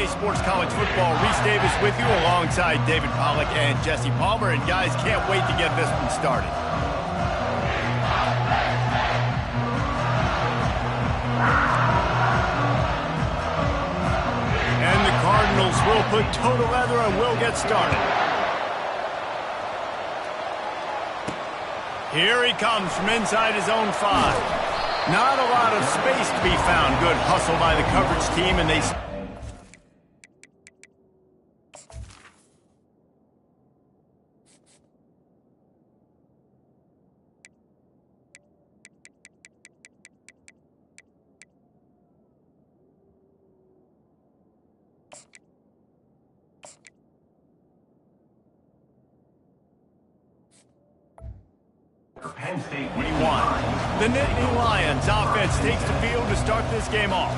NCAA Sports College Football. Reese Davis with you alongside David Pollack and Jesse Palmer. And guys, can't wait to get this one started. And the Cardinals will put toe to leather and will get started. Here he comes from inside his own 5. Not a lot of space to be found. Good hustle by the coverage team, and they... Penn State We won. The Nittany Lions offense takes the field to start this game off.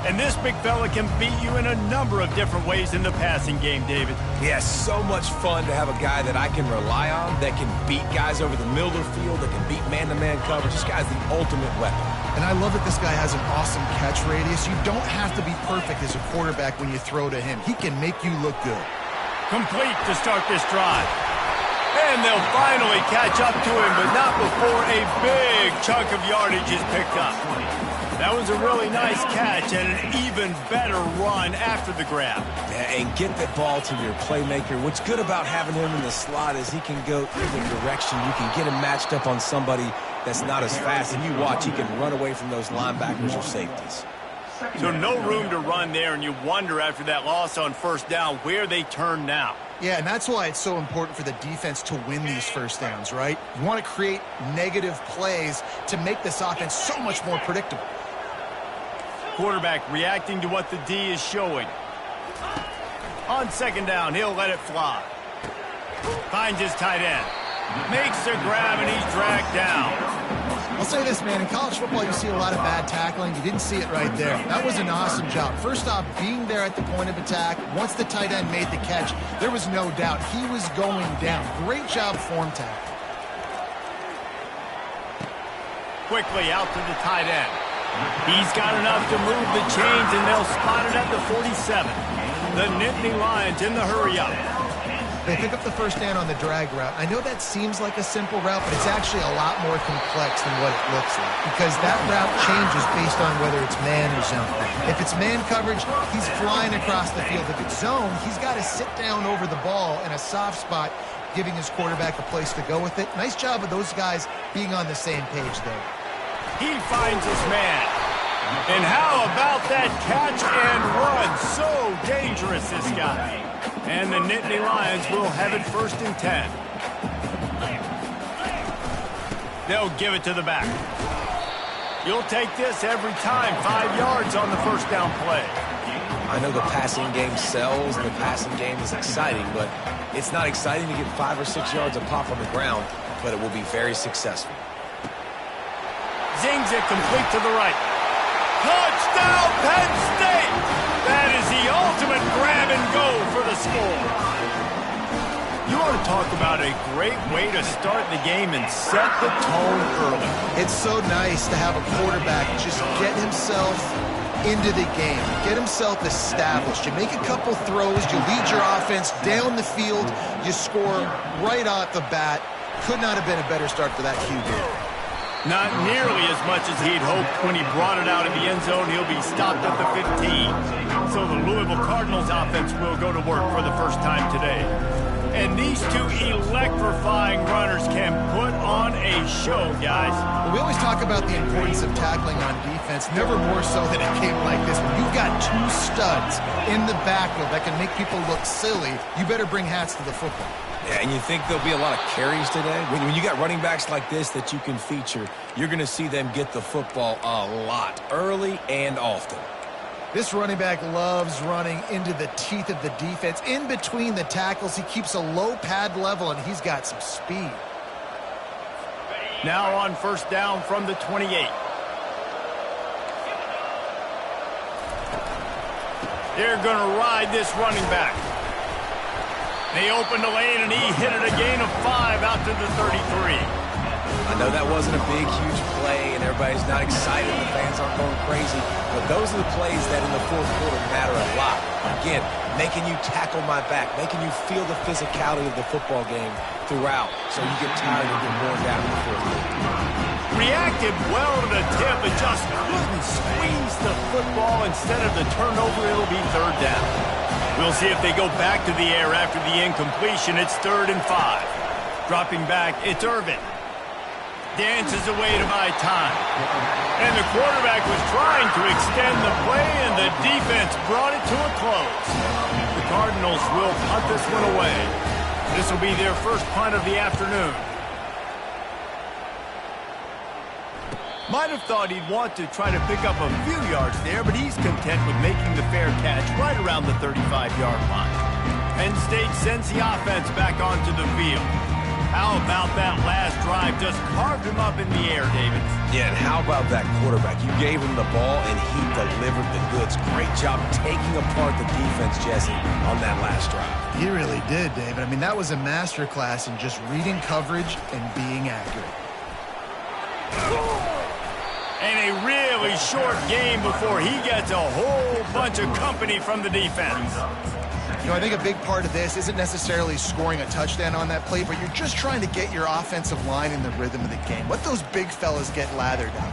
And this big fella can beat you in a number of different ways in the passing game, David. Yeah, so much fun to have a guy that I can rely on, that can beat guys over the middle of the field, that can beat man-to-man coverage. This guy's the ultimate weapon. And I love that this guy has an awesome catch radius. You don't have to be perfect as a quarterback when you throw to him. He can make you look good. Complete to start this drive. And they'll finally catch up to him, but not before a big chunk of yardage is picked up. That was a really nice catch and an even better run after the grab. Yeah, and get the ball to your playmaker. What's good about having him in the slot is he can go either direction. You can get him matched up on somebody that's not as fast, and you watch, he can run away from those linebackers or safeties. So no room to run there, and you wonder after that loss on first down where they turn now. Yeah, and that's why it's so important for the defense to win these first downs, right? You want to create negative plays to make this offense so much more predictable. Quarterback reacting to what the D is showing. On second down, he'll let it fly. Finds his tight end. Makes the grab, and he's dragged down. I'll say this, man. In college football, you see a lot of bad tackling. You didn't see it right there. That was an awesome job. First off, being there at the point of attack. Once the tight end made the catch, there was no doubt he was going down. Great job form tackle. Quickly out to the tight end. He's got enough to move the chains, and they'll spot it at the 47. The Nittany Lions in the hurry-up. They pick up the first down on the drag route. I know that seems like a simple route, but it's actually a lot more complex than what it looks like, because that route changes based on whether it's man or zone. If it's man coverage, he's flying across the field. If it's zone, he's got to sit down over the ball in a soft spot, giving his quarterback a place to go with it. Nice job of those guys being on the same page there. He finds his man. And how about that catch and run? So dangerous, this guy. And the Nittany Lions will have it 1st and 10. They'll give it to the back. You'll take this every time. 5 yards on the first down play. I know the passing game sells, and the passing game is exciting, but it's not exciting to get 5 or 6 yards of pop on the ground, but it will be very successful. Zings it complete to the right. Touchdown, Penn State! That is the ultimate grab and go for the score. You want to talk about a great way to start the game and set the tone early. It's so nice to have a quarterback just get himself into the game, get himself established. You make a couple throws, you lead your offense down the field, you score right off the bat. Could not have been a better start for that QB. Not nearly as much as he'd hoped when he brought it out of the end zone. He'll be stopped at the 15. So the Louisville Cardinals offense will go to work for the first time today. And these two electrifying runners can put on a show, guys. Well, we always talk about the importance of tackling on defense, never more so than a game like this. When you've got 2 studs in the backfield that can make people look silly, you better bring hats to the football. Yeah, and you think there'll be a lot of carries today? When you got running backs like this that you can feature, you're going to see them get the football a lot, early and often. This running back loves running into the teeth of the defense. In between the tackles, he keeps a low pad level, and he's got some speed. Now on first down from the 28. They're going to ride this running back. They opened the lane, and he hit it a gain of 5 out to the 33. I know that wasn't a big, huge play, and everybody's not excited. The fans aren't going crazy. But those are the plays that in the fourth quarter matter a lot. Again, making you tackle my back, making you feel the physicality of the football game throughout, so you get tired and get worn down in the fourth quarter. Reacted well to the tip, but just couldn't squeeze the football. Instead of the turnover, it'll be third down. We'll see if they go back to the air after the incompletion. It's 3rd and 5. Dropping back, it's Irvin. Dances away to buy time. And the quarterback was trying to extend the play, and the defense brought it to a close. The Cardinals will punt this one away. This will be their first punt of the afternoon. Might have thought he'd want to try to pick up a few yards there, but he's content with making the fair catch right around the 35-yard line. Penn State sends the offense back onto the field. How about that last drive? Just carved him up in the air, David. Yeah, and how about that quarterback? You gave him the ball, and he delivered the goods. Great job taking apart the defense, Jesse, on that last drive. He really did, David. I mean, that was a masterclass in just reading coverage and being accurate. And a really short game before he gets a whole bunch of company from the defense. You know, I think a big part of this isn't necessarily scoring a touchdown on that play, but you're just trying to get your offensive line in the rhythm of the game. Let those big fellas get lathered up.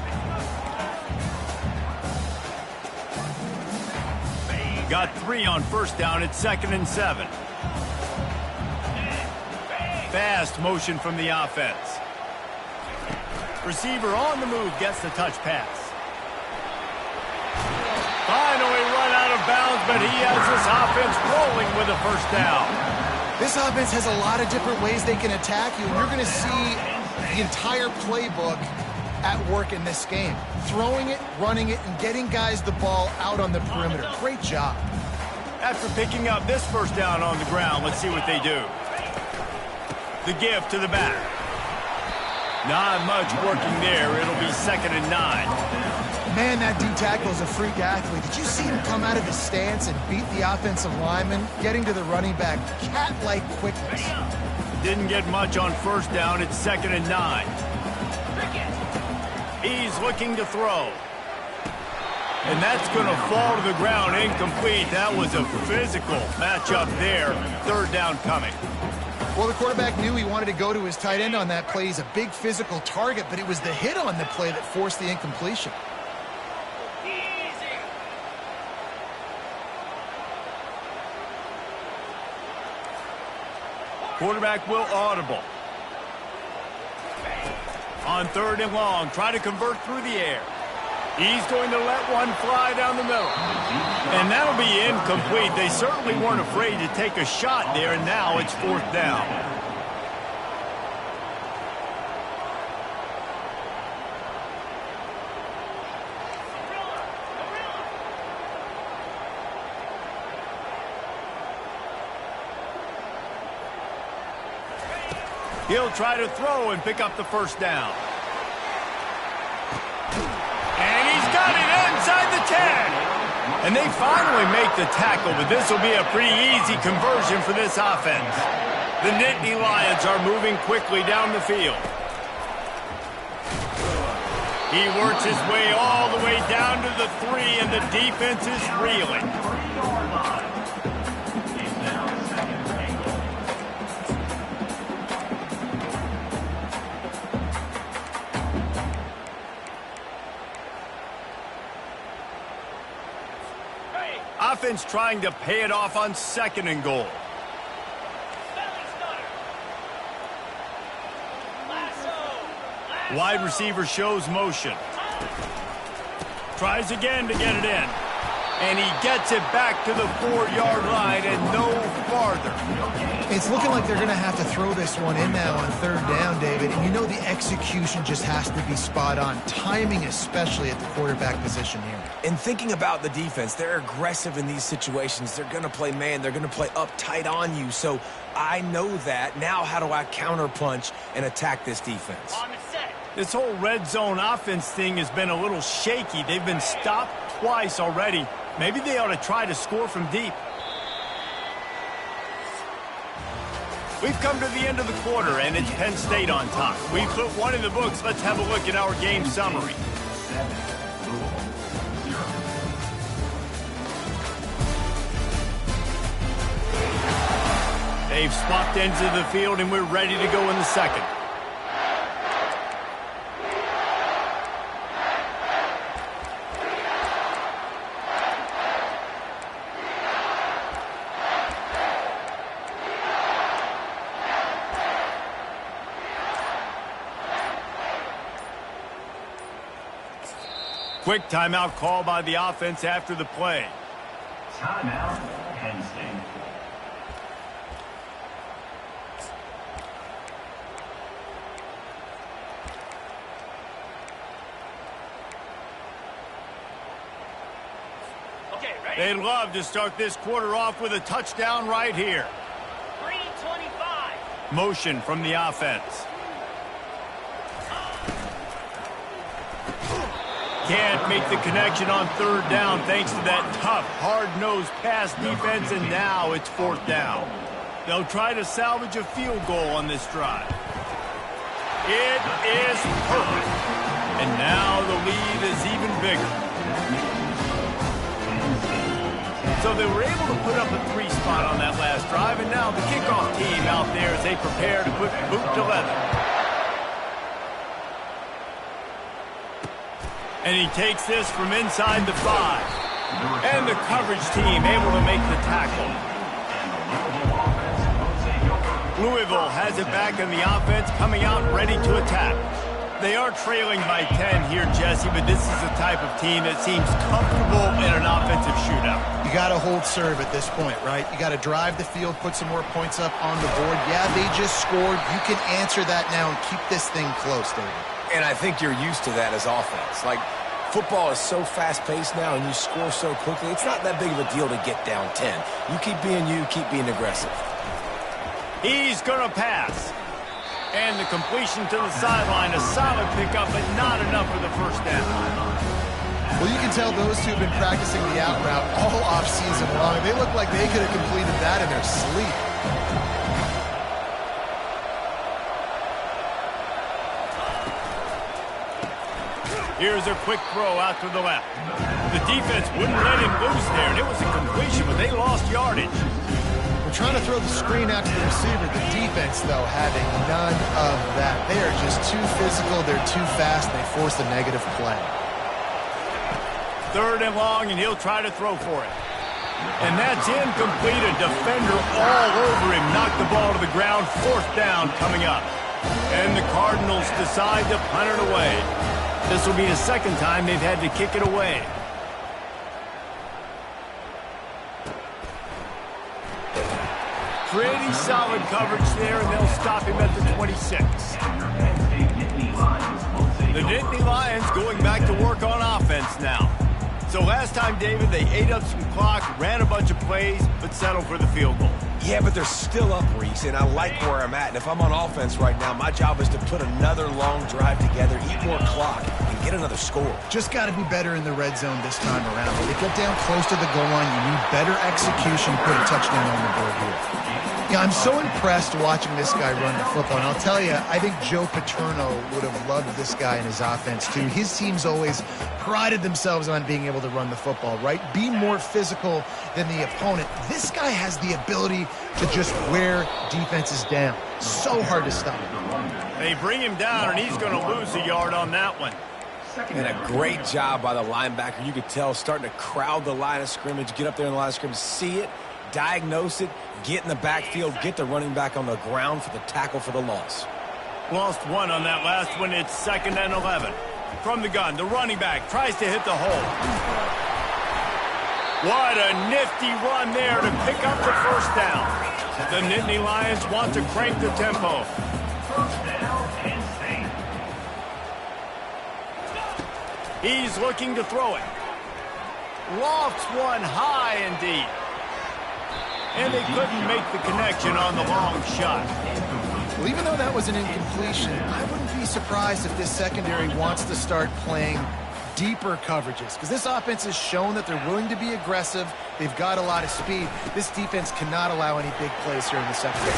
Got 3 on first down. It's 2nd and 7. Fast motion from the offense. Receiver on the move gets the touch pass. Finally run out of bounds, but he has this offense rolling with a first down. This offense has a lot of different ways they can attack you, and you're going to see the entire playbook at work in this game. Throwing it, running it, and getting guys the ball out on the perimeter. Great job. After picking up this first down on the ground, let's see what they do. The give to the back. Not much working there. It'll be 2nd and 9. Man, that D-tackle is a freak athlete. Did you see him come out of his stance and beat the offensive lineman, getting to the running back? Cat-like quickness. Didn't get much on first down. It's 2nd and 9. He's looking to throw. And that's going to fall to the ground incomplete. That was a physical matchup there. 3rd down coming. Well, the quarterback knew he wanted to go to his tight end on that play. He's a big physical target, but it was the hit on the play that forced the incompletion. Quarterback will audible. On 3rd and long, try to convert through the air. He's going to let one fly down the middle. And that'll be incomplete. They certainly weren't afraid to take a shot there, and now it's 4th down. He'll try to throw and pick up the first down. And he's got it inside the 10. And they finally make the tackle, but this will be a pretty easy conversion for this offense. The Nittany Lions are moving quickly down the field. He works his way all the way down to the 3, and the defense is reeling. Offense trying to pay it off on 2nd and goal. Wide receiver shows motion. Tries again to get it in. And he gets it back to the 4-yard line and no farther. It's looking like they're going to have to throw this one in now on 3rd down, David. And you know the execution just has to be spot on. Timing especially at the quarterback position here. And thinking about the defense, they're aggressive in these situations. They're going to play man. They're going to play up tight on you. So I know that. Now how do I counterpunch and attack this defense? This whole red zone offense thing has been a little shaky. They've been stopped twice already. Maybe they ought to try to score from deep. We've come to the end of the quarter, and it's Penn State on top. We put one in the books. Let's have a look at our game summary. They've swapped ends of the field, and we're ready to go in the second. Quick timeout call by the offense after the play. Timeout, Penn State. They'd love to start this quarter off with a touchdown right here. 3:25. Motion from the offense. Can't make the connection on third down thanks to that tough, hard-nosed pass defense, and now it's fourth down. They'll try to salvage a field goal on this drive. It is perfect. And now the lead is even bigger. So they were able to put up a 3 spot on that last drive, and now the kickoff team out there as they prepare to put boot to leather. And he takes this from inside the 5. And the coverage team able to make the tackle. Louisville has it back in the offense, coming out ready to attack. They are trailing by 10 here, Jesse, but this is the type of team that seems comfortable in an offensive shootout. You got to hold serve at this point, right? You got to drive the field, put some more points up on the board. Yeah, they just scored. You can answer that now and keep this thing close, David. And I think you're used to that as offense. Like, football is so fast-paced now and you score so quickly, it's not that big of a deal to get down 10. You keep being you, keep being aggressive. He's going to pass. And the completion to the sideline, a solid pickup, but not enough for the first down. Well, you can tell those two have been practicing the out route all offseason long. They look like they could have completed that in their sleep. Here's a quick throw out to the left. The defense wouldn't let him loose there, and it was a completion, but they lost yardage. We're trying to throw the screen out to the receiver. The defense, though, having none of that. They are just too physical. They're too fast. They force a negative play. 3rd and long, and he'll try to throw for it. And that's incomplete. A defender all over him. Knocked the ball to the ground. 4th down coming up. And the Cardinals decide to punt it away. This will be the 2nd time they've had to kick it away. Pretty solid coverage there, and they'll stop him at the 26. The Nittany Lions going back to work on offense now. So last time, David, they ate up some clock, ran a bunch of plays, but settled for the field goal. Yeah, but they're still up, Reese, and I like where I'm at. And if I'm on offense right now, my job is to put another long drive together, eat more clock, and get another score. Just got to be better in the red zone this time around. When you get down close to the goal line, you need better execution, put a touchdown on the board here. Yeah, I'm so impressed watching this guy run the football. And I'll tell you, I think Joe Paterno would have loved this guy in his offense, too. His teams always prided themselves on being able to run the football, right? Be more physical than the opponent. This guy has the ability to just wear defenses down. So hard to stop. They bring him down, and he's going to lose a yard on that one. And a great job by the linebacker. You could tell starting to crowd the line of scrimmage, get up there in the line of scrimmage, see it, diagnose it, get in the backfield, get the running back on the ground for the tackle for the loss. Lost 1 on that last one. It's 2nd and 11. From the gun, the running back tries to hit the hole. What a nifty run there to pick up the 1st down. The Nittany Lions want to crank the tempo. He's looking to throw it. Lofts one high and deep. And they couldn't make the connection on the long shot. Well, even though that was an incompletion, I wouldn't be surprised if this secondary wants to start playing deeper coverages, because this offense has shown that they're willing to be aggressive. They've got a lot of speed. This defense cannot allow any big plays here in the secondary.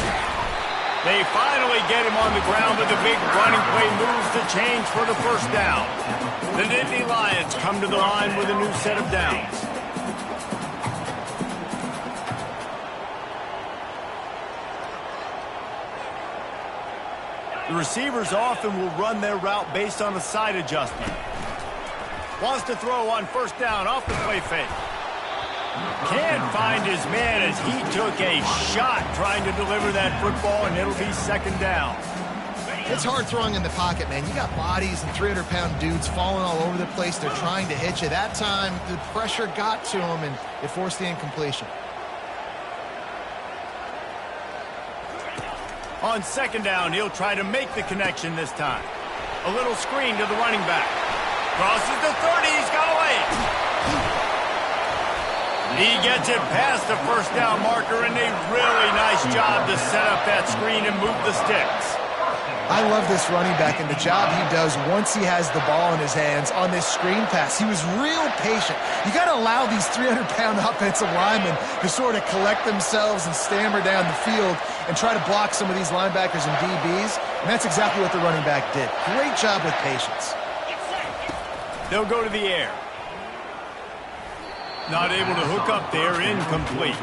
They finally get him on the ground, but the big running play moves the change for the 1st down. The Nittany Lions come to the line with a new set of downs. The receivers often will run their route based on a side adjustment. Wants to throw on first down off the play fake. Can't find his man as he took a shot trying to deliver that football, and it'll be second down. It's hard throwing in the pocket, man. You got bodies and 300-pound dudes falling all over the place. They're trying to hit you. That time, the pressure got to him, and it forced the incompletion. On second down, he'll try to make the connection this time. A little screen to the running back. Crosses the 30, he's got away. He gets it past the first down marker, and a really nice job to set up that screen and move the sticks. I love this running back and the job he does once he has the ball in his hands on this screen pass. He was real patient. You got to allow these 300-pound offensive linemen to sort of collect themselves and stammer down the field and try to block some of these linebackers and DBs, and that's exactly what the running back did. Great job with patience. They'll go to the air. Not able to hook up there, incomplete.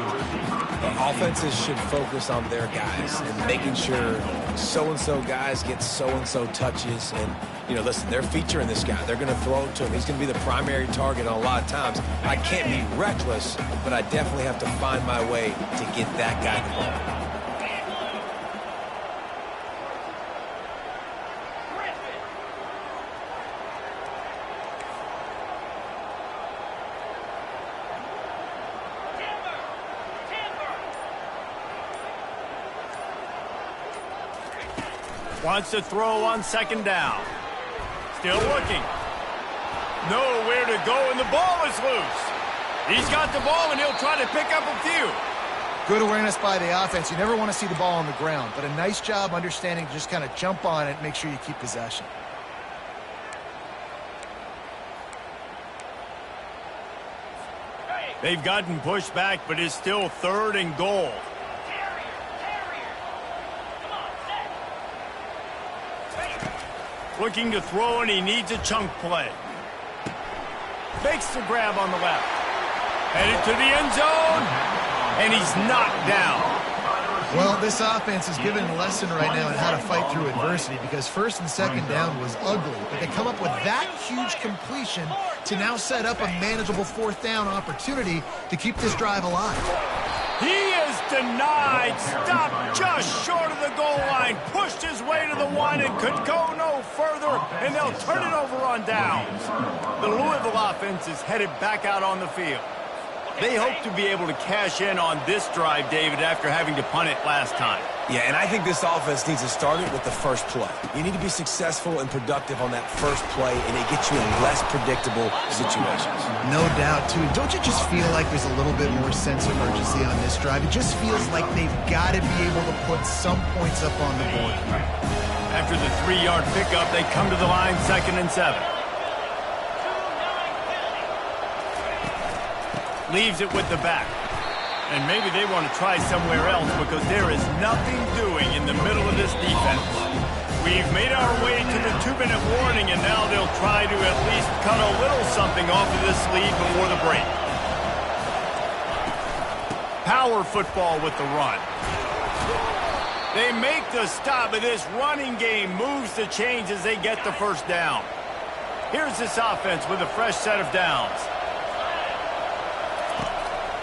The offenses should focus on their guys and making sure so-and-so guys get so-and-so touches. And, you know, listen, they're featuring this guy. They're going to throw it to him. He's going to be the primary target on a lot of times. I can't be reckless, but I definitely have to find my way to get that guy the ball. Wants to throw on second down. Still looking. Nowhere to go, and the ball is loose. He's got the ball, and he'll try to pick up a few. Good awareness by the offense. You never want to see the ball on the ground, but a nice job understanding to just kind of jump on it and make sure you keep possession. They've gotten pushed back, but it's still third and goal. Looking to throw, and he needs a chunk play. Makes the grab on the left. Headed to the end zone, and he's knocked down. Well, this offense is giving a lesson right now on how to fight through adversity, because first and second down was ugly, but they come up with that huge completion to now set up a manageable fourth down opportunity to keep this drive alive. He is denied. Stopped just short of the goal line. Pushed his way to the one and could go no further, and they'll turn it over on downs. The Louisville offense is headed back out on the field. They hope to be able to cash in on this drive, David, after having to punt it last time. Yeah, and I think this offense needs to start it with the first play. You need to be successful and productive on that first play, and it gets you in less predictable situations. No doubt, too. Don't you just feel like there's a little bit more sense of urgency on this drive? It just feels like they've got to be able to put some points up on the board. After the 3-yard pickup, they come to the line, 2nd and 7. Leaves it with the back. And maybe they want to try somewhere else because there is nothing doing in the middle of this defense. We've made our way to the 2-minute warning, and now they'll try to at least cut a little something off of this lead before the break. Power football with the run. They make the stop, but this running game moves the chains as they get the first down. Here's this offense with a fresh set of downs.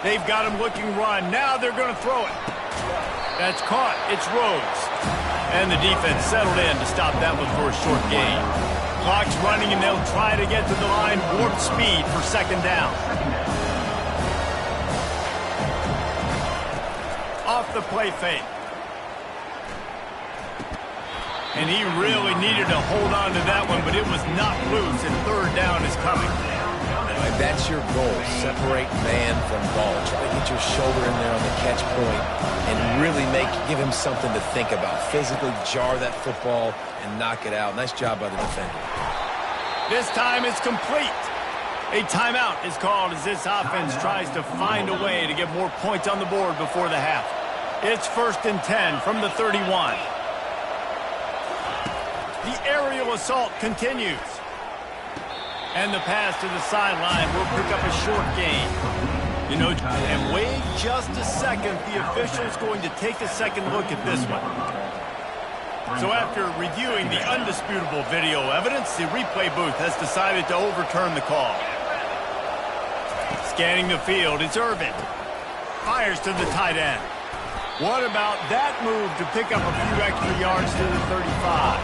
They've got him looking run. Now they're going to throw it. That's caught. It's Rhodes. And the defense settled in to stop that one for a short gain. Clock's running, and they'll try to get to the line warp speed for second down. Off the play fake. And he really needed to hold on to that one, but it was not loose, and third down is coming. That's your goal. Separate man from ball. Try to get your shoulder in there on the catch point and really give him something to think about. Physically jar that football and knock it out. Nice job by the defender. This time it's complete. A timeout is called as this offense tries to find a way to get more points on the board before the half. It's 1st and 10 from the 31. The aerial assault continues. And the pass to the sideline will pick up a short gain. You know, and wait just a second. The official's going to take a second look at this one. So after reviewing the undisputable video evidence, the replay booth has decided to overturn the call. Scanning the field, it's Irvin. Fires to the tight end. What about that move to pick up a few extra yards to the 35?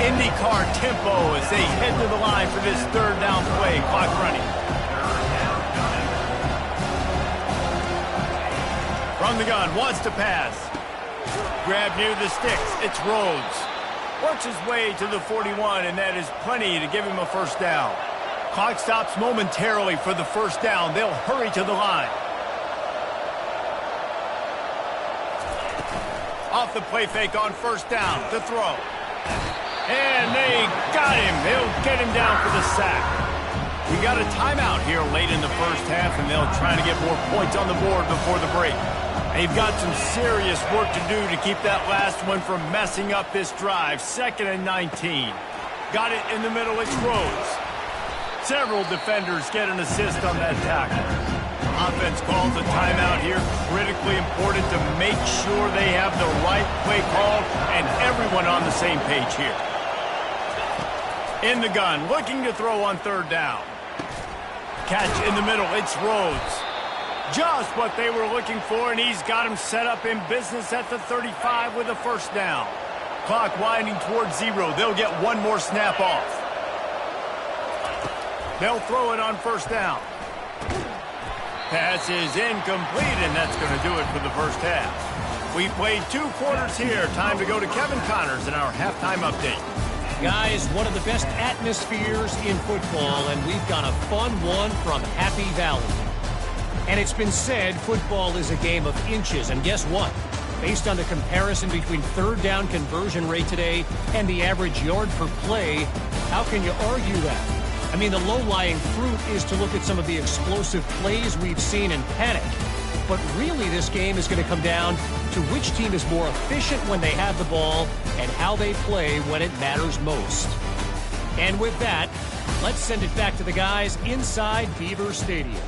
IndyCar tempo as they head to the line for this third down play. Clock running. From the gun, wants to pass. Grab near the sticks. It's Rhodes. Works his way to the 41, and that is plenty to give him a first down. Clock stops momentarily for the first down. They'll hurry to the line. Off the play fake on first down to throw. And they got him. They'll get him down for the sack. We got a timeout here late in the first half, and they'll try to get more points on the board before the break. They've got some serious work to do to keep that last one from messing up this drive. 2nd and 19. Got it in the middle. It's Rhodes. Several defenders get an assist on that tackle. Offense calls a timeout here. Critically important to make sure they have the right play called and everyone on the same page here. In the gun, looking to throw on third down. Catch in the middle. It's Rhodes. Just what they were looking for, and he's got him set up in business at the 35 with a first down. Clock winding towards 0. They'll get one more snap off. They'll throw it on first down. Pass is incomplete, and that's going to do it for the first half. We played 2 quarters here. Time to go to Kevin Connors in our halftime update. Guys, one of the best atmospheres in football, and we've got a fun one from Happy Valley. And it's been said football is a game of inches, and guess what? Based on the comparison between third down conversion rate today and the average yard per play, how can you argue that? I mean, the low-lying fruit is to look at some of the explosive plays we've seen and panic. But really, this game is going to come down to which team is more efficient when they have the ball and how they play when it matters most. And with that, let's send it back to the guys inside Beaver Stadium.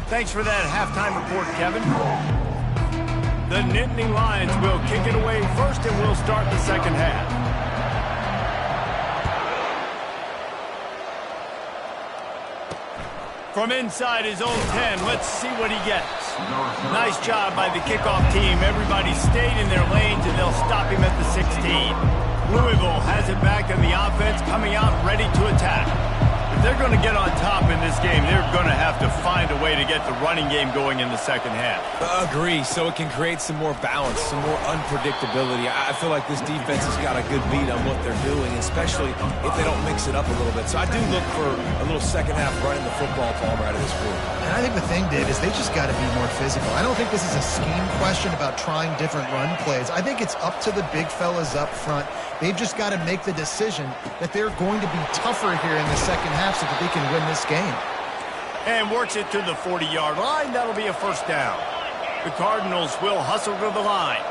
Thanks for that halftime report, Kevin. The Nittany Lions will kick it away first, and we'll start the second half. From inside his own 10, let's see what he gets. Nice job by the kickoff team. Everybody stayed in their lanes, and they'll stop him at the 16. Louisville has it back, and the offense coming out ready to attack. If they're going to get on top in this game, they're going to have to find a way to get the running game going in the second half. Agree, so it can create some more balance, some more unpredictability. I feel like this defense has got a good beat on what they're doing, especially if they don't mix it up a little bit. So I do look for a little second half running the football Palmer out of this group. And I think the thing, Dave, is they just got to be more physical. I don't think this is a scheme question about trying different run plays. I think it's up to the big fellas up front. They've just got to make the decision that they're going to be tougher here in the second half so that they can win this game. And works it to the 40-yard line. That'll be a first down. The Cardinals will hustle to the line.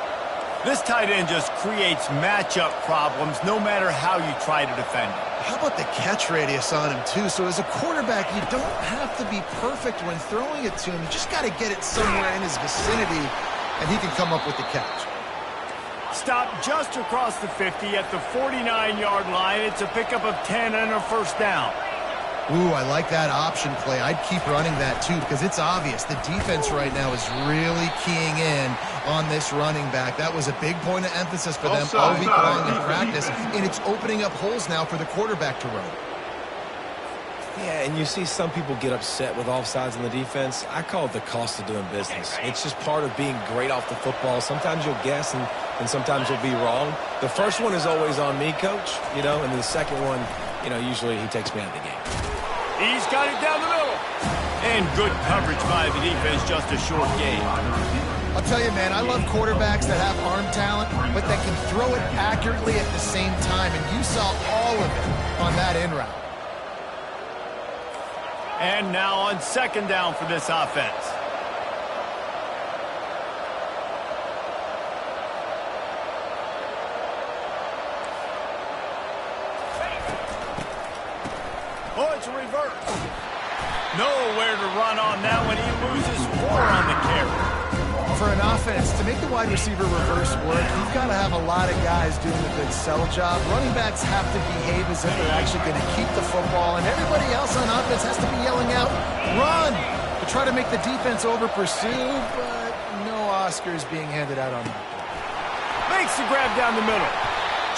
This tight end just creates matchup problems no matter how you try to defend him. How about the catch radius on him, too? So as a quarterback, you don't have to be perfect when throwing it to him. You just got to get it somewhere in his vicinity, and he can come up with the catch. Stop just across the 50 at the 49-yard line. It's a pickup of 10 and a first down. Ooh, I like that option play. I'd keep running that, too, because it's obvious. The defense right now is really keying in on this running back. That was a big point of emphasis for them all week long in practice, and it's opening up holes now for the quarterback to run. Yeah, and you see some people get upset with offsides on the defense. I call it the cost of doing business. It's just part of being great off the football. Sometimes you'll guess, and sometimes you'll be wrong. The first one is always on me, Coach, and then the second one, usually he takes me out of the game. He's got it down the middle. And good coverage by the defense, just a short gain. I'll tell you, man, I love quarterbacks that have arm talent, but that can throw it accurately at the same time, and you saw all of it on that in route. And now on second down for this offense. Oh, it's a reverse. Nowhere to run on that one. He loses 4 on the carry. For an offense, to make the wide receiver reverse work, you've got to have a lot of guys doing a good sell job. Running backs have to behave as if they're actually going to keep the football, and everybody else on offense has to be yelling out, run, to try to make the defense over-pursue, but no Oscars being handed out on that. Makes the grab down the middle.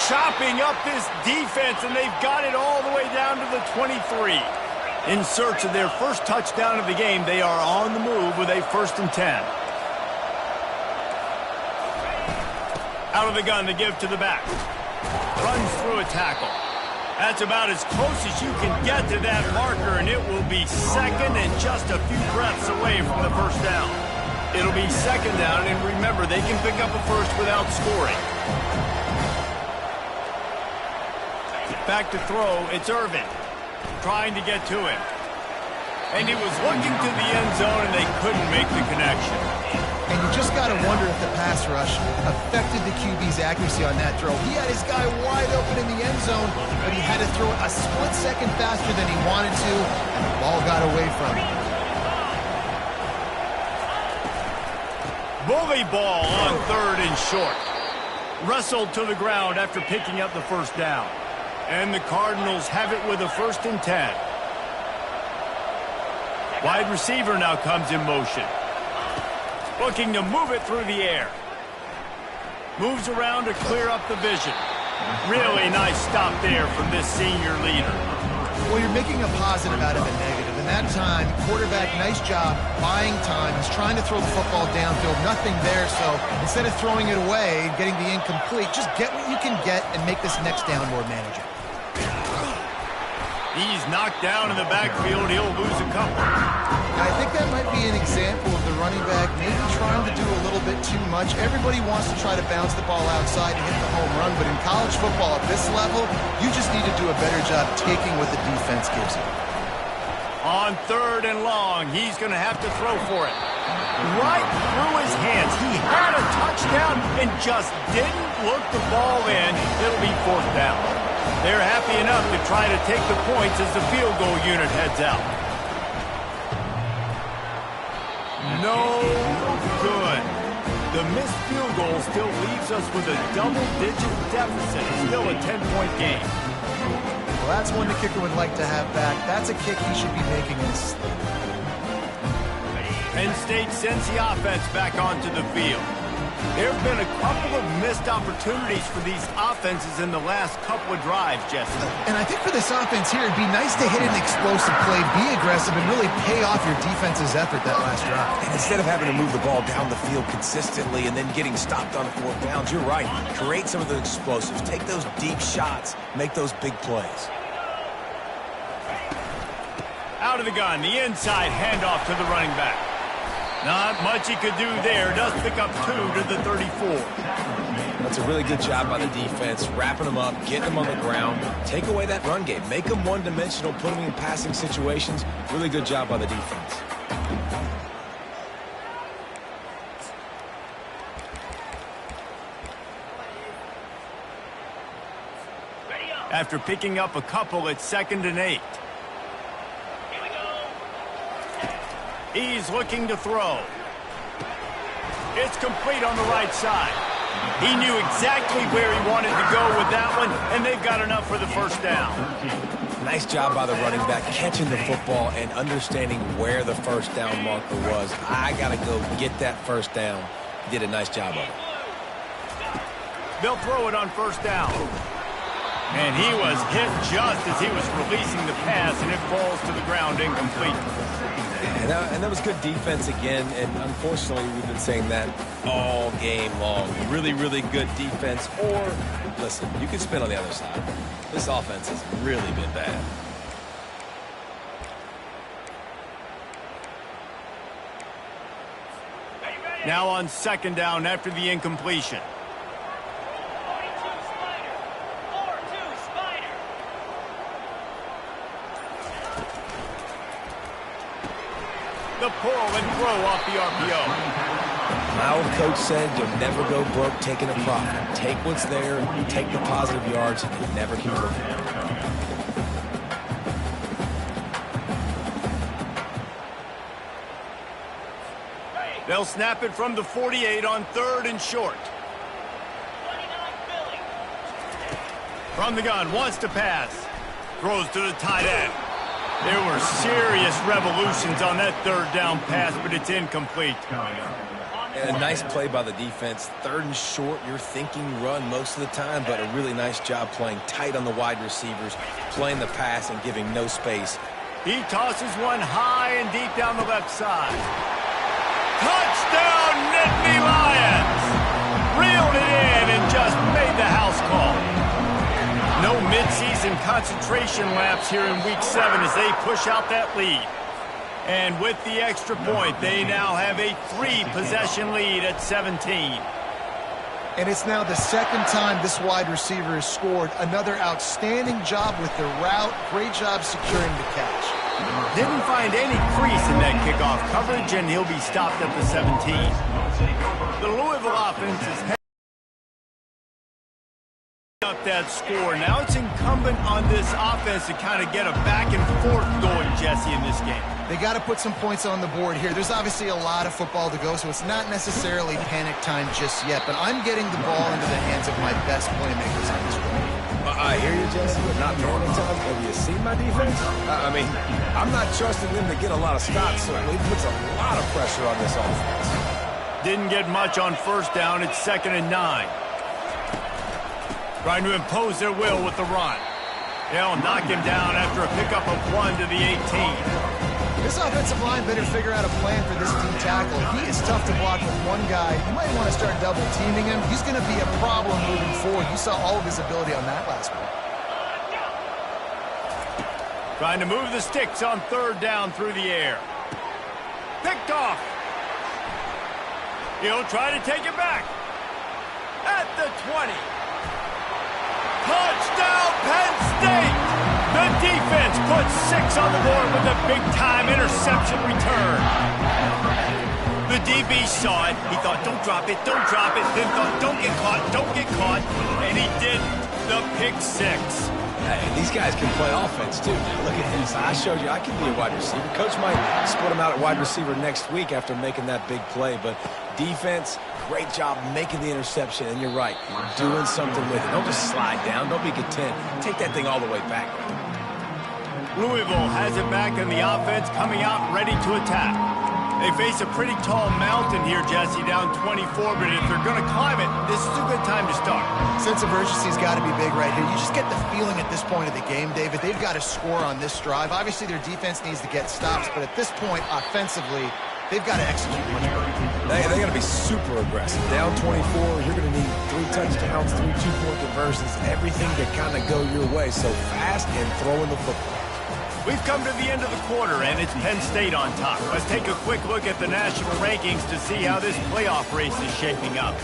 Chopping up this defense, and they've got it all the way down to the 23. In search of their first touchdown of the game, they are on the move with a 1st and 10. Out of the gun to give to the back. Runs through a tackle. That's about as close as you can get to that marker, and it will be second and just a few breaths away from the first down. It'll be second down, and remember, they can pick up a first without scoring. Back to throw, it's Irvin. Trying to get to him. And he was looking to the end zone, and they couldn't make the connection. And you just got to wonder if the pass rush affected the QB's accuracy on that throw. He had his guy wide open in the end zone, but he had to throw it a split second faster than he wanted to, and the ball got away from him. Bully ball on 3rd and short. Wrestled to the ground after picking up the first down. And the Cardinals have it with a 1st and 10. Wide receiver now comes in motion. Looking to move it through the air. Moves around to clear up the vision. Really nice stop there from this senior leader. Well, you're making a positive out of a negative. And that time, quarterback, nice job, buying time. He's trying to throw the football downfield. Nothing there, so instead of throwing it away and getting the incomplete, just get what you can get and make this next down more manageable. He's knocked down in the backfield. He'll lose a couple. I think that might be an example of the running back maybe trying to do a little bit too much. Everybody wants to try to bounce the ball outside and hit the home run, but in college football at this level, you just need to do a better job taking what the defense gives you. On 3rd and long, he's going to have to throw for it. Right through his hands. He had a touchdown and just didn't look the ball in. It'll be 4th down. They're happy enough to try to take the points as the field goal unit heads out. No good. The missed field goal still leaves us with a double-digit deficit. It's still a 10-point game. Well, that's one the kicker would like to have back. That's a kick he should be making in his sleep. Penn State sends the offense back onto the field. There have been a couple of missed opportunities for these offenses in the last couple of drives, Jesse. And I think for this offense here, it'd be nice to hit an explosive play, be aggressive, and really pay off your defense's effort that last drive. And instead of having to move the ball down the field consistently and then getting stopped on 4th downs, you're right. Create some of the explosives. Take those deep shots. Make those big plays. Out of the gun, the inside handoff to the running back. Not much he could do there. Does pick up 2 to the 34. That's a really good job by the defense, wrapping them up, getting them on the ground. Take away that run game. Make them one-dimensional, put them in passing situations. Really good job by the defense. After picking up a couple, it's 2nd and 8. He's looking to throw. It's complete on the right side. He knew exactly where he wanted to go with that one, and they've got enough for the 1st down. Nice job by the running back, catching the football and understanding where the 1st down marker was. I got to go get that 1st down. He did a nice job of it. They'll throw it on 1st down. And he was hit just as he was releasing the pass, and it falls to the ground incomplete. And that was good defense again, and unfortunately we've been saying that all game long. Really, really good defense, or, listen, you can spin on the other side. This offense has really been bad. Now on 2nd down after the incompletion. The pull and throw off the RPO. My old coach said you'll never go broke taking a profit. Take what's there, take the positive yards, and you never keep looking. They'll snap it from the 48 on 3rd and short. From the gun, wants to pass. Throws to the tight end. There were serious revolutions on that 3rd down pass, but it's incomplete. And a nice play by the defense. 3rd and short, you're thinking run most of the time, but a really nice job playing tight on the wide receivers, playing the pass and giving no space. He tosses one high and deep down the left side. Touchdown, Nittany Lions! Reeled it in and just made the house call. No midseason concentration laps here in Week 7 as they push out that lead. And with the extra point, they now have a 3-possession lead at 17. And it's now the 2nd time this wide receiver has scored. Another outstanding job with the route. Great job securing the catch. Didn't find any crease in that kickoff coverage, and he'll be stopped at the 17. The Louisville offense is up that score. Now it's incumbent on this offense to kind of get a back and forth going, Jesse, in this game. They got to put some points on the board here. There's obviously a lot of football to go, so it's not necessarily panic time just yet, but I'm getting the ball into the hands of my best playmakers on this one. I hear you, Jesse, but not normal time. Have you seen my defense? I mean, I'm not trusting them to get a lot of stops, so it puts a lot of pressure on this offense. Didn't get much on 1st down. It's 2nd and 9. Trying to impose their will with the run. They'll knock him down after a pickup of 1 to the 18. This offensive line better figure out a plan for this D tackle. He is tough to block with one guy. You might want to start double teaming him. He's going to be a problem moving forward. You saw all of his ability on that last one. Trying to move the sticks on 3rd down through the air. Picked off. He'll try to take it back. At the 20. Touchdown, Penn State! The defense puts 6 on the board with a big-time interception return. The DB saw it. He thought, don't drop it, don't drop it. Then thought, don't get caught. And he didn't. The pick 6. Hey, these guys can play offense, too. Now, look at this. I showed you I can be a wide receiver. Coach might split him out at wide receiver next week after making that big play, but defense, great job making the interception, and you're right, doing something with it. Don't just slide down. Don't be content. Take that thing all the way back. Louisville has it back, and the offense coming out ready to attack. They face a pretty tall mountain here, Jesse, down 24, but if they're going to climb it, this is a good time to start. Sense of urgency's got to be big right here. You just get the feeling at this point of the game, David, they've got to score on this drive. Obviously, their defense needs to get stops, but at this point, offensively, they've got to execute much better. They got to be super aggressive. Down 24, you're going to need 3 touchdowns, 3 two-point conversions, everything to kind of go your way. So fast and throwing the football. We've come to the end of the quarter, and it's Penn State on top. Let's take a quick look at the national rankings to see how this playoff race is shaping up.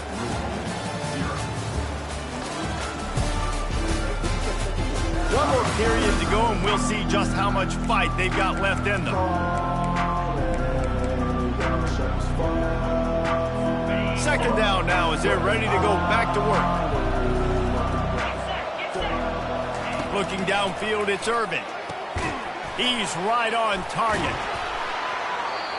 One more period to go, and we'll see just how much fight they've got left in them. 2nd down now as they're ready to go back to work. Looking downfield, it's Irvin. He's right on target.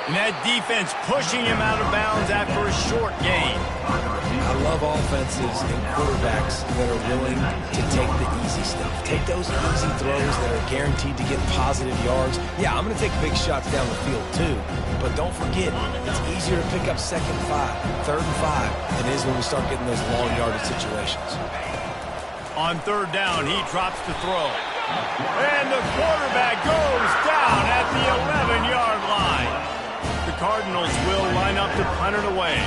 And that defense pushing him out of bounds after a short gain. I love offenses and quarterbacks that are willing to take the easy stuff. Take those easy throws that are guaranteed to get positive yards. Yeah, I'm going to take big shots down the field too. But don't forget, it's easier to pick up 2nd and 5, 3rd and 5 than it is when we start getting those long yardage situations. On 3rd down, he drops to throw. And the quarterback goes down at the 11-yard line. The Cardinals will line up to punt it away.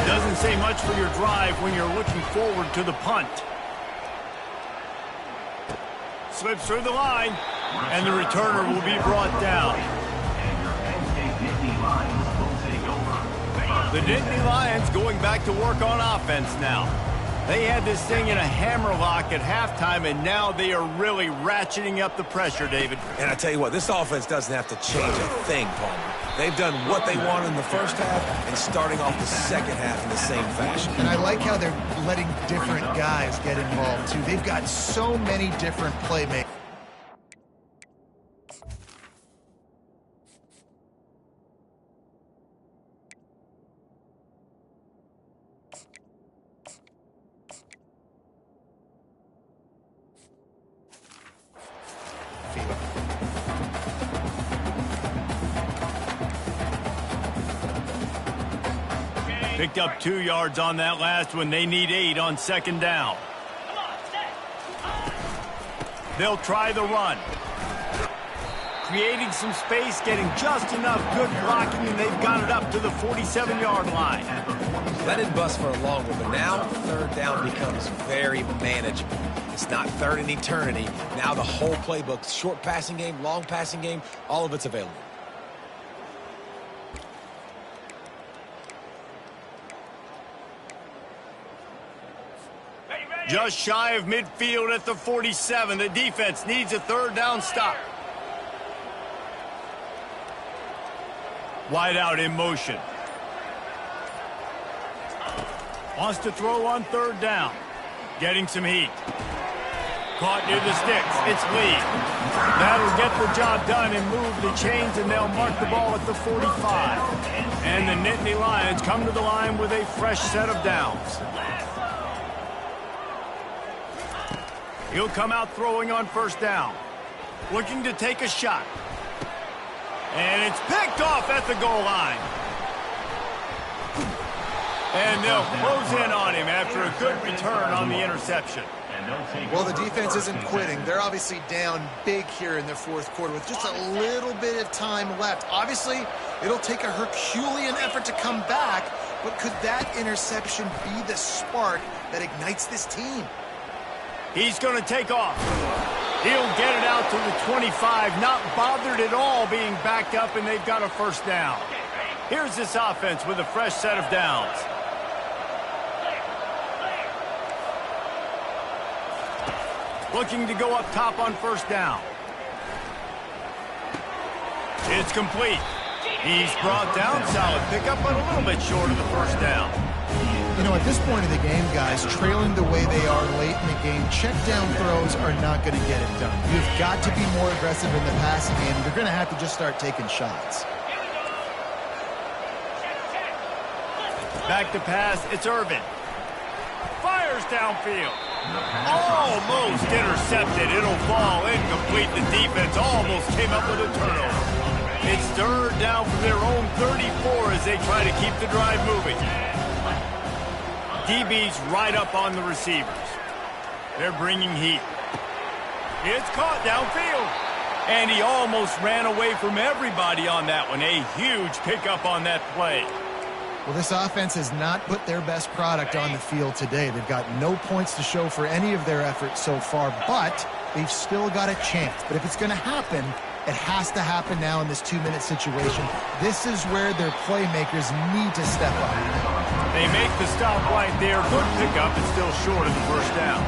Doesn't say much for your drive when you're looking forward to the punt. Slips through the line, and the returner will be brought down. The Nittany Lions going back to work on offense now. They had this thing in a hammerlock at halftime, and now they are really ratcheting up the pressure, David. And I tell you what, this offense doesn't have to change a thing, Palmer. They've done what they wanted in the first half and starting off the second half in the same fashion. And I like how they're letting different guys get involved, too. They've got so many different playmakers. Picked up 2 yards on that last one. They need 8 on second down. They'll try the run. Creating some space, getting just enough good blocking, and they've got it up to the 47-yard line. Let it bust for a long one, but now third down becomes very manageable. It's not third in eternity. Now the whole playbook, short passing game, long passing game, all of it's available. Just shy of midfield at the 47. The defense needs a third down stop. Wide out in motion. Wants to throw on third down. Getting some heat. Caught near the sticks. It's Lee. That'll get the job done and move the chains, and they'll mark the ball at the 45. And the Nittany Lions come to the line with a fresh set of downs. He'll come out throwing on first down. Looking to take a shot. And it's picked off at the goal line. And they'll close in on him after a good return on the interception. Well, the defense isn't quitting. They're obviously down big here in the fourth quarter with just a little bit of time left. Obviously, it'll take a Herculean effort to come back, but could that interception be the spark that ignites this team? He's going to take off. He'll get it out to the 25, not bothered at all being backed up, and they've got a first down. Here's this offense with a fresh set of downs. Looking to go up top on first down. It's complete. He's brought down. Solid pickup, but a little bit short of the first down. You know, at this point of the game, guys, trailing the way they are late in the game, check down throws are not going to get it done. You've got to be more aggressive in the passing game. You're going to have to just start taking shots. Back to pass. It's Irvin. Fires downfield. Almost intercepted. It'll fall incomplete. The defense almost came up with a turnover. It's third down from their own 34 as they try to keep the drive moving. DB's right up on the receivers. They're bringing heat. It's caught downfield. And he almost ran away from everybody on that one. A huge pickup on that play. Well, this offense has not put their best product on the field today. They've got no points to show for any of their efforts so far, but they've still got a chance. But if it's going to happen, it has to happen now in this 2-minute situation. This is where their playmakers need to step up. They make the stop right there. Good pickup. It's still short of the first down.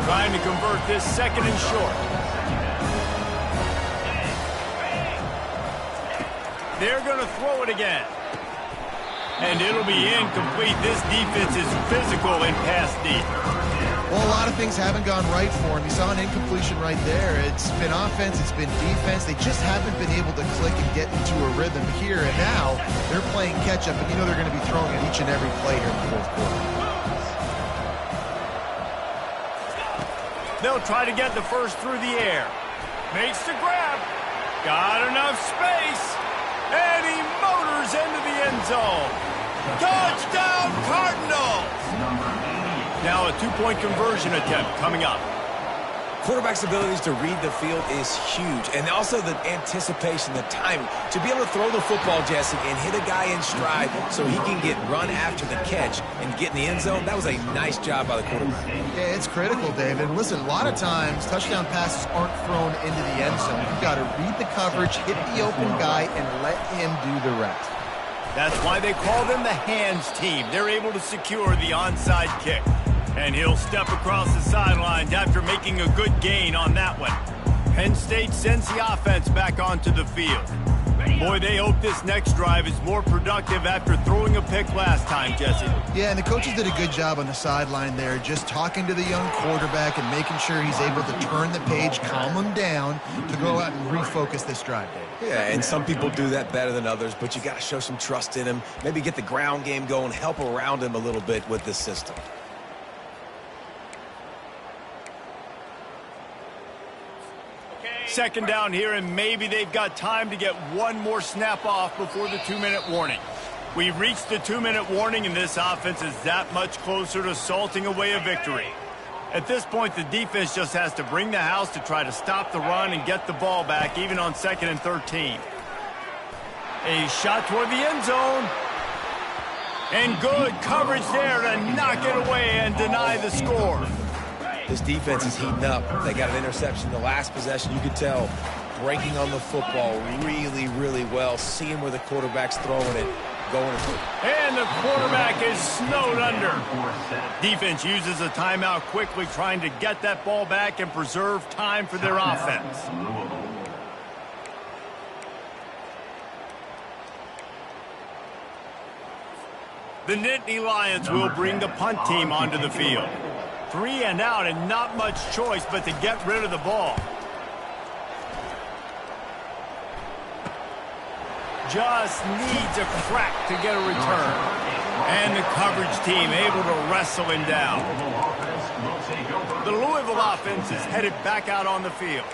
Trying to convert this second and short. They're going to throw it again. And it'll be incomplete. This defense is physical and pass deep. Well, a lot of things haven't gone right for him. You saw an incompletion right there. It's been offense, it's been defense. They just haven't been able to click and get into a rhythm here. And now they're playing catch-up, and you know they're going to be throwing it each and every play here in the fourth quarter. They'll try to get the first through the air. Makes the grab. Got enough space. And he motors into the end zone. Touchdown, Cardinals! Now a 2-point conversion attempt coming up. Quarterback's abilities to read the field is huge. And also the anticipation, the timing. To be able to throw the football, Jesse, and hit a guy in stride so he can get run after the catch and get in the end zone, that was a nice job by the quarterback. Yeah, it's critical, David. Listen, a lot of times touchdown passes aren't thrown into the end zone. You've got to read the coverage, hit the open guy, and let him do the rest. That's why they call them the hands team. They're able to secure the onside kick. And he'll step across the sidelines after making a good gain on that one. Penn State sends the offense back onto the field. Boy, they hope this next drive is more productive after throwing a pick last time, Jesse. Yeah, and the coaches did a good job on the sideline there, just talking to the young quarterback and making sure he's able to turn the page, calm him down, to go out and refocus this drive, David. Yeah, and some people do that better than others, but you got to show some trust in him. Maybe get the ground game going, help around him a little bit with this system. Second down here, and maybe they've got time to get one more snap off before the 2-minute warning. We've reached the 2-minute warning, and this offense is that much closer to salting away a victory. At this point, the defense just has to bring the house to try to stop the run and get the ball back, even on 2nd and 13. A shot toward the end zone. And good coverage there to knock it away and deny the score. This defense is heating up. They got an interception the last possession. You could tell breaking on the football really, really well, seeing where the quarterback's throwing it, going through. And the quarterback is snowed under. Defense uses a timeout quickly, trying to get that ball back and preserve time for their offense. The Nittany Lions will bring the punt team onto the field. 3 and out, and not much choice but to get rid of the ball. Just needs a crack to get a return. And the coverage team able to wrestle him down. The Louisville offense is headed back out on the field.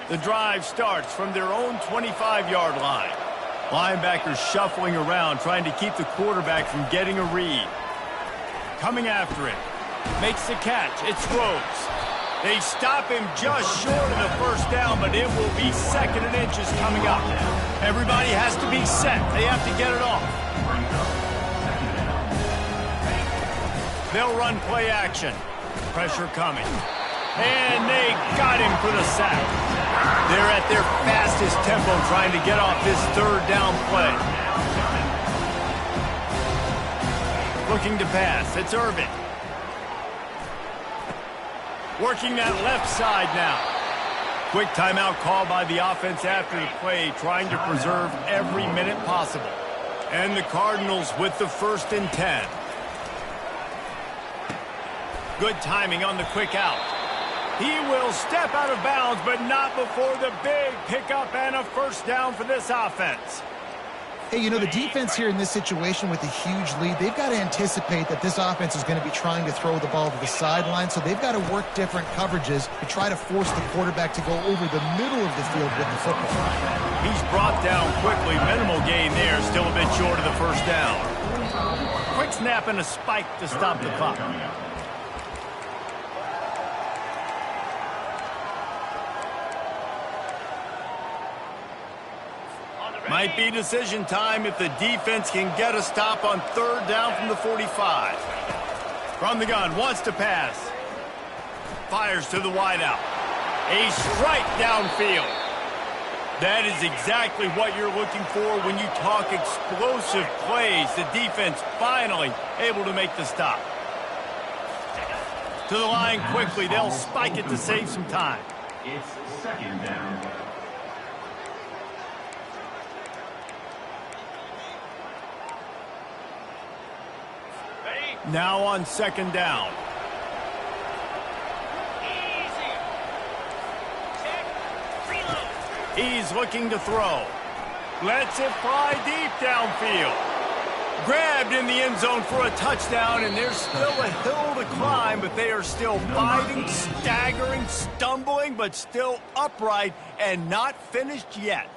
The drive starts from their own 25-yard line. Linebackers shuffling around, trying to keep the quarterback from getting a read. Coming after him. Makes the catch. It's Rhodes. They stop him just short of the first down, but it will be 2nd and inches coming up. Everybody has to be set. They have to get it off. They'll run play action. Pressure coming. And they got him for the sack. They're at their fastest tempo trying to get off this 3rd down play. Looking to pass. It's Irvin. Working that left side now. Quick timeout call by the offense after the play, trying to preserve every minute possible. And the Cardinals with the 1st and 10. Good timing on the quick out. He will step out of bounds, but not before the big pickup and a 1st down for this offense. Hey, you know, the defense here in this situation with a huge lead, they've got to anticipate that this offense is going to be trying to throw the ball to the sideline, so they've got to work different coverages to try to force the quarterback to go over the middle of the field with the football. He's brought down quickly. Minimal gain there, still a bit short of the 1st down. Quick snap and a spike to stop the clock. Might be decision time if the defense can get a stop on 3rd down from the 45. From the gun, wants to pass. Fires to the wideout. A strike downfield. That is exactly what you're looking for when you talk explosive plays. The defense finally able to make the stop. To the line quickly. They'll spike it to save some time. It's 2nd down. Now on 2nd down. He's looking to throw. Lets it fly deep downfield. Grabbed in the end zone for a touchdown, and there's still a hill to climb, but they are still fighting, staggering, stumbling, but still upright and not finished yet.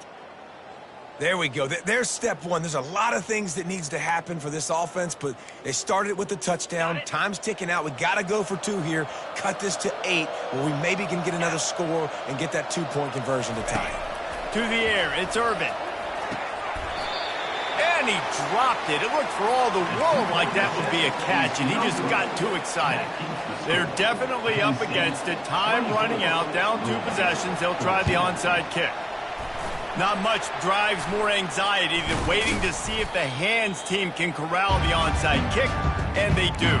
There we go. There's step 1. There's a lot of things that needs to happen for this offense, but they started with the touchdown. Time's ticking out. We got to go for 2 here. Cut this to 8, where we maybe can get another score and get that 2-point conversion to tie it. To the air, it's Irvin. And he dropped it. It looked for all the world like that would be a catch, and he just got too excited. They're definitely up against it. Time running out, down 2 possessions. They'll try the onside kick. Not much drives more anxiety than waiting to see if the hands team can corral the onside kick, and they do.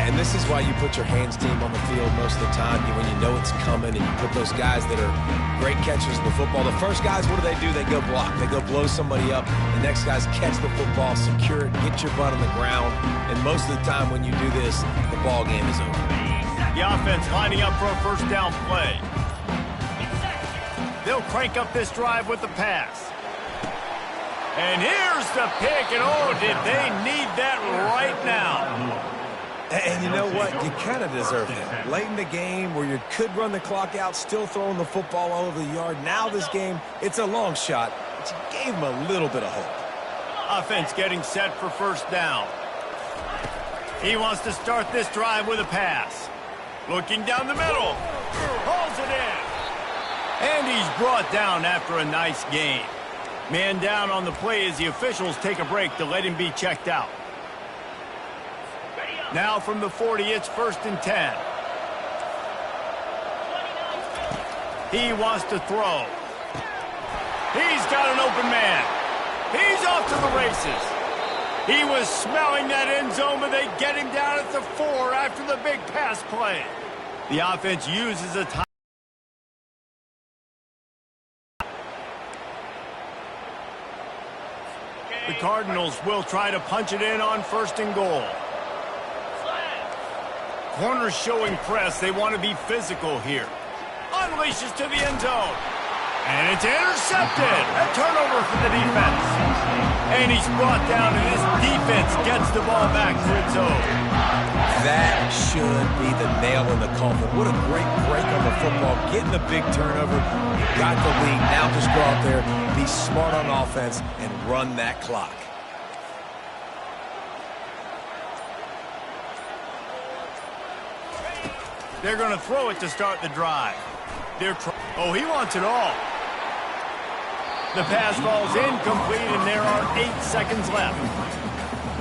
And this is why you put your hands team on the field most of the time, when you know it's coming, and you put those guys that are great catchers of the football. The first guys, what do? They go block. They go blow somebody up. The next guys catch the football, secure it, get your butt on the ground. And most of the time when you do this, the ball game is over. The offense lining up for a 1st down play. They'll crank up this drive with the pass. And here's the pick, and oh, did they need that right now. And you know what? You kind of deserve that. Late in the game where you could run the clock out, still throwing the football all over the yard. Now this game, it's a long shot, but you gave him a little bit of hope. Offense getting set for first down. He wants to start this drive with a pass. Looking down the middle. Hauls it in. And he's brought down after a nice gain. Man down on the play as the officials take a break to let him be checked out. Now from the 40, it's 1st and 10. He wants to throw. He's got an open man. He's off to the races. He was smelling that end zone, but they get him down at the 4 after the big pass play. The offense uses a time. The Cardinals will try to punch it in on 1st and goal. Corners showing press. They want to be physical here. Unleashes to the end zone. And it's intercepted. A turnover for the defense. And he's brought down, and his defense gets the ball back to its own. That should be the nail in the coffin. What a great break on the football. Getting the big turnover. You got the lead. Now just go out there, be smart on offense, and run that clock. They're going to throw it to start the drive. Oh, he wants it all. The pass falls incomplete, and there are 8 seconds left.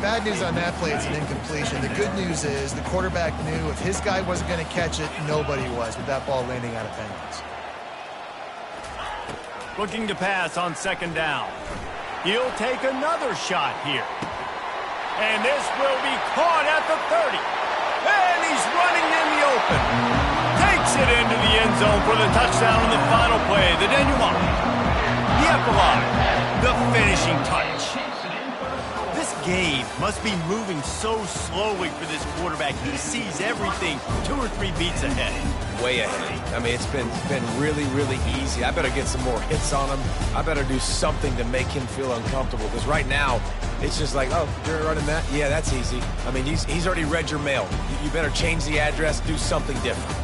Bad news on that play, it's an incompletion. The good news is the quarterback knew if his guy wasn't going to catch it, nobody was, with that ball landing out of bounds. Looking to pass on 2nd down. He'll take another shot here. And this will be caught at the 30. And he's running in the open. Takes it into the end zone for the touchdown on the final play. The denouement. The epilogue. The finishing touch. This game must be moving so slowly for this quarterback. He sees everything 2 or 3 beats ahead. Way ahead. I mean, it's been really, really easy. I better get some more hits on him. I better do something to make him feel uncomfortable. Because right now, it's just like, oh, you're running that? Yeah, that's easy. I mean, he's already read your mail. You better change the address, do something different.